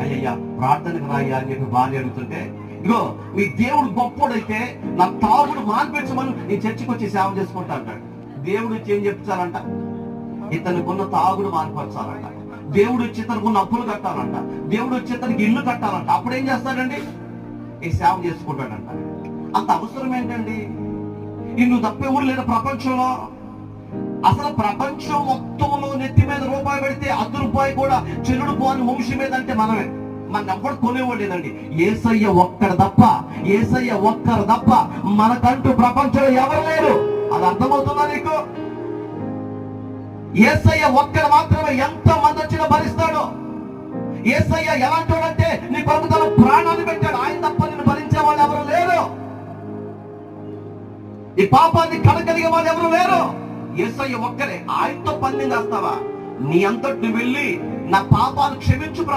అయ్యయ్యా ప్రార్థనకు రాయ్యా అని చెప్పి భార్య అడుగుతుంటే, ఇగో మీ దేవుడు గొప్పోడైతే నా తాగుడు మాన్పించమని నేను చర్చికి వచ్చి సేవ చేసుకుంటా అంటాడు. దేవుడు వచ్చి ఏం చెప్తారంట? ఇతనికున్న తాగుడు మాన్పరచాలంట. దేవుడు వచ్చి ఇతనుకున్న అప్పులు కట్టాలంట. దేవుడు వచ్చి ఇతనికి ఇల్లు కట్టాలంట. అప్పుడు ఏం చేస్తాడండి? ఈ సేవ చేసుకుంటాడంట. అంత అవసరం ఏంటండి? నువ్వు తప్ప ఎవరు లేడు ప్రపంచంలో. అసలు ప్రపంచం మొత్తంలో నెత్తి మీద రూపాయి పెడితే ₹1 కూడా చెల్లుడు పోని వంశీ మీద అంటే మనమే. మన ఎవ్వడు కొనేవాడేదండి. యేసయ్య ఒక్కడు తప్ప, యేసయ్య ఒక్కరు తప్ప మనకంటూ ప్రపంచంలో ఎవరు లేరు. అది అర్థమవుతుందా నీకు? యేసయ్య ఒక్కడు మాత్రమే ఎంత మంది వచ్చినా భరిస్తాడు. యేసయ్య ఎలాంటి వాడంటే నీ కొరకు తన ప్రాణాన్ని పెట్టాడు. ఆయన తప్ప నిన్ను భరించే వాళ్ళు ఎవరు లేరు. ఈ పాపాన్ని కడగలిగే వాళ్ళు ఎవరు లేరు. యేసయ్య ఒక్కరే. ఆయనతో పందెం చేస్తావా? నీ అంతటి నువ్వు వెళ్ళి నా పాపాలు క్షమించు ప్రభు